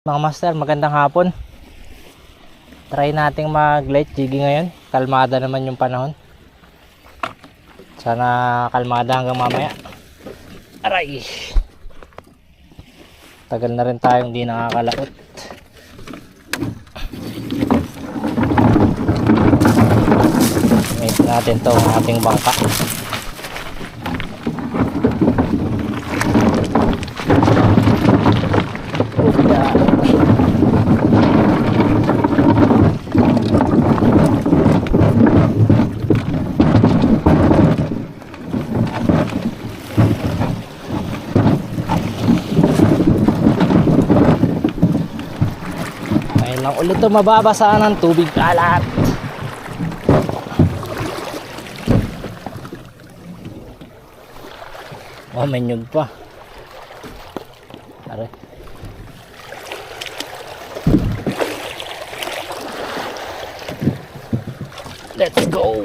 Mga master, magandang hapon. Try nating mag light jigging ngayon. Kalmada naman yung panahon. Sana kalmada hanggang mamaya. Aray! Tagal na rin tayong di nakakalaot. Gamit natin to ang ating bangka. Lang ulit ito mababasaan ng tubig kalat. Oh, may nyug pa. Are. Let's go.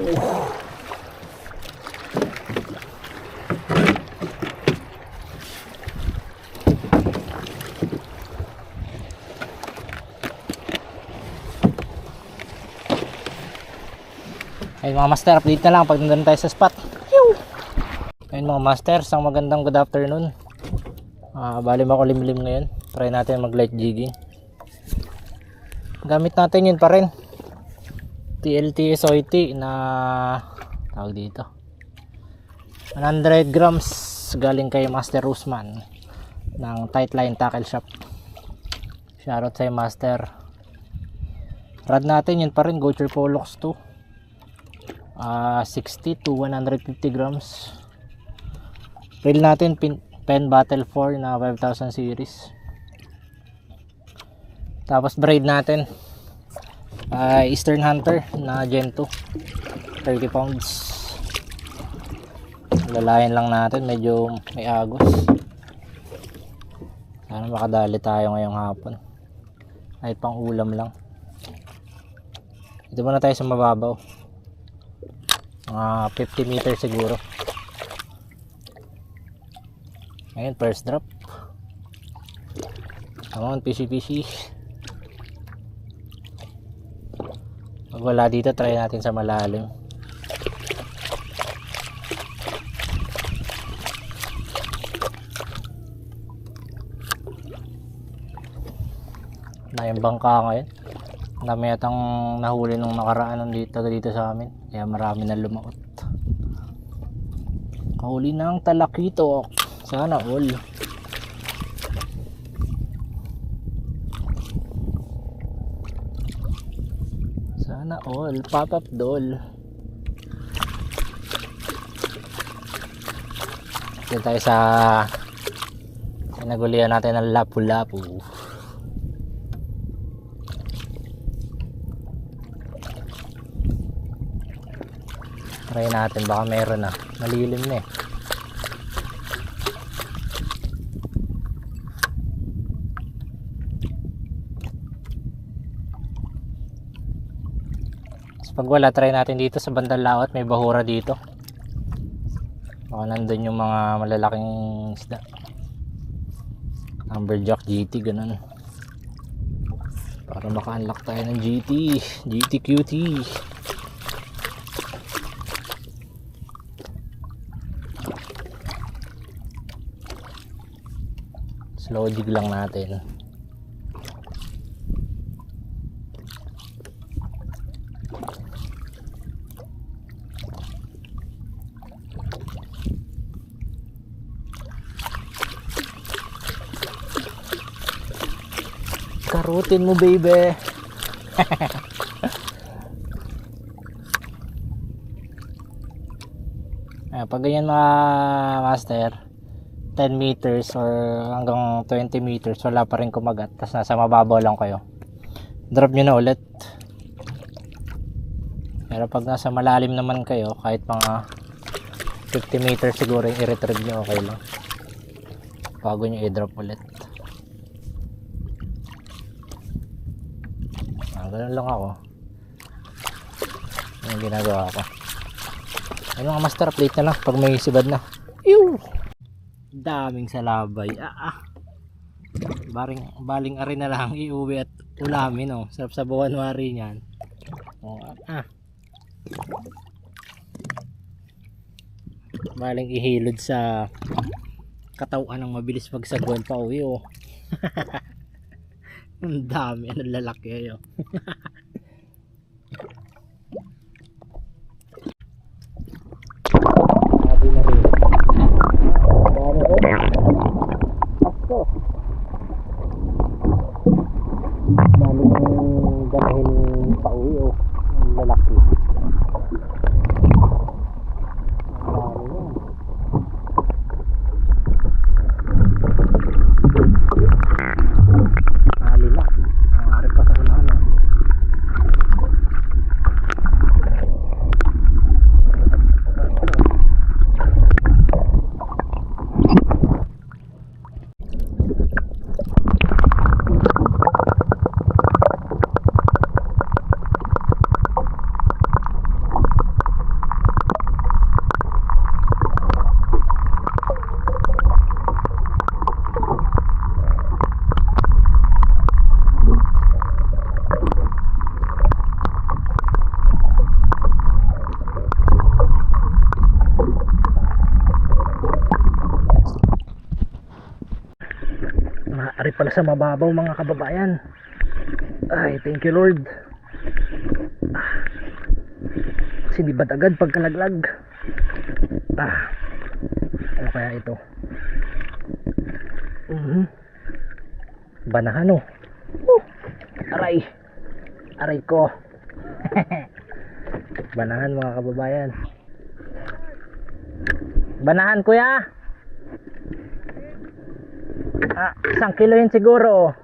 Ayun mga master, update na lang pag nandun tayo sa spot. Ayun mga master, isang magandang good afternoon. Bali makulimlim ngayon. Try natin mag light jigging. Gamit natin yun pa rin, TLT SOT na tawag dito 100 grams galing kay Master Usman ng Tightline Tackle Shop. Shoutout sa master. Rod natin yun pa rin, Goucher Pollux 2, 60 to 150 grams. Reel natin Penn Battle 4 na 5000 series. Tapos braid natin Eastern Hunter na Gen 2, 30 pounds. Lalayan lang natin, medyo may agos. Sana makadali tayo ngayong hapon kahit pang ulam lang. Dito muna tayo sa mababaw, mga 50 meters siguro. Ngayon first drop. Come on, PC. Pag wala dito, try natin sa malalim. Na yung bangka ngayon, dami yatang nahuli nung nakaraan dito sa amin, kaya marami na lumaot. Kahuli ng talakito, sana all. Sana all, pop up doll. Dito tayo sa nagulian natin ng lapu-lapu. Try natin, baka meron na. Malilim na eh. Pag wala, try natin dito sa bandang laot, may bahura dito. Baka nandun yung mga malalaking isda. Amberjack, GT, ganun. Para maka-unlock tayo ng GT cutie. Slow jig lang natin. Karutin mo, baby. Pag ganyan mga master, 10 meters or hanggang 20 meters wala pa rin kumagat, tapos nasa mababaw lang kayo, drop nyo na ulit. Pero pag nasa malalim naman kayo, kahit mga 50 meters siguro yung i-retrieve nyo, okay lang bago nyo i-drop ulit. Ganun lang ako. Yung ginagawa ko. Ayun mga master, update na lang pag may sibad na. Daming salabay. baling ari na lang iuwi at ulamin, oh. Sarap sa buwan-wari niyan. Oh, baling ihilod sa katawan ng mabilis magsagwan pa uwi, oh. Ang dami, ang lalaki ayo. Sabi na rin. Asko. Baling ganahin pa uwi, oh. Ang lalaki. Ari pala sa mababaw mga kababayan. Ay, thank you Lord. Sinibad agad pagkalaglag. Ano kaya ito? Banahan, oh. Aray. Aray ko. Banahan mga kababayan. Banahan kuya. 1 kilo yun siguro.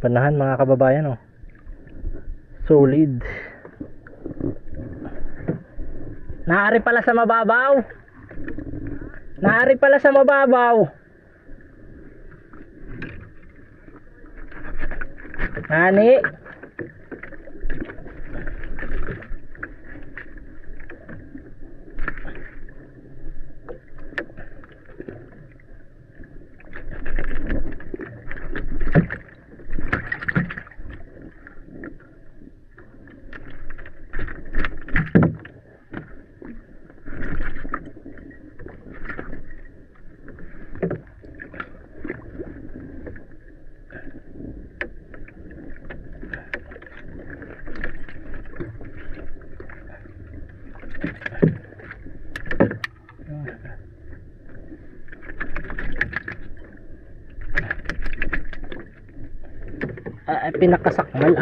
Panahan mga kababayan, oh. Solid. Naari pala sa mababaw. Naari pala sa mababaw. Nani? Pinakasakmal,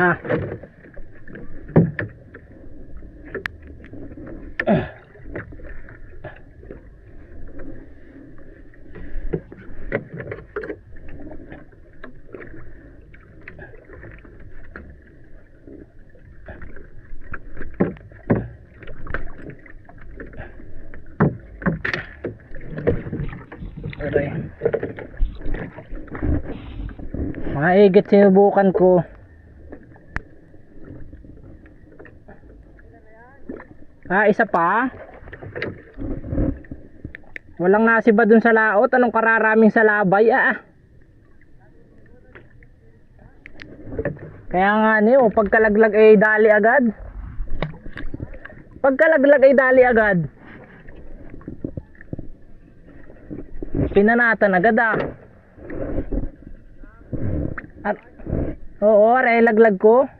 Maigit sinubukan ko. Isa pa. Walang nasiba dun sa laot. Anong kararaming sa labay, Kaya nga niyo, pagkalaglag ay dali agad. Pagkalaglag ay dali agad. Pinanatan agad, Oo, aray laglag ko.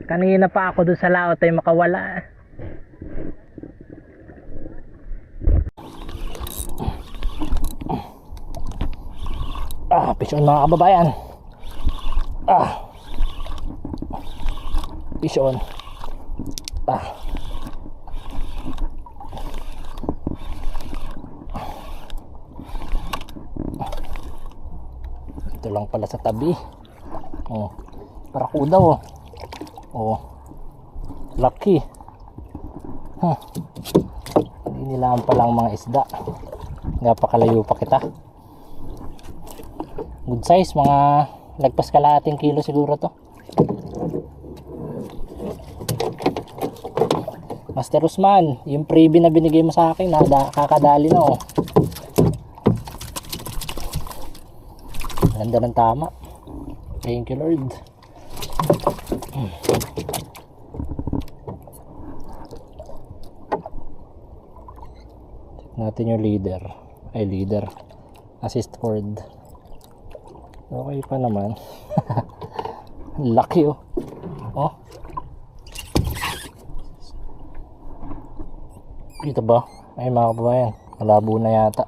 Kanina pa ako doon sa laot ay makawala. Pison mga kababayan. Pison. Ito lang pala sa tabi. Parakuda, lucky. Hindi nila palang mga isda. Napakalayo pa kita. Good size, mga lagpas kalahating kilo siguro to. Master Usman, yung freebie na binigay mo sa akin, kakadali na oh. Ganda ng tama. Thank you Lord. Check natin yung leader. Assist cord. Okay pa naman. Laki oh. Oh. Dito ba? Ay mga kababayan, malabo na yata.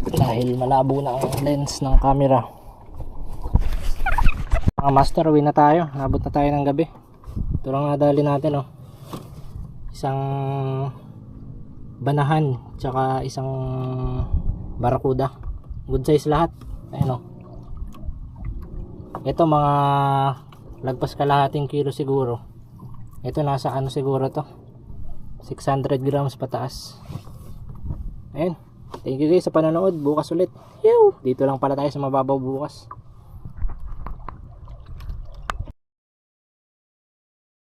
Dahil malabo na ang lens ng camera. Mga master, uwi na tayo. Nabot na tayo ng gabi. Ito lang nadali natin oh. Isang banahan, tsaka isang barakuda. Good size lahat. Ayun oh. Ito mga lagpas kalahating kilo siguro. Ito nasa ano siguro to, 600 grams pataas. Ayun. Thank you guys sa panonood. Bukas ulit. Dito lang pala tayo sa Mababaw bukas.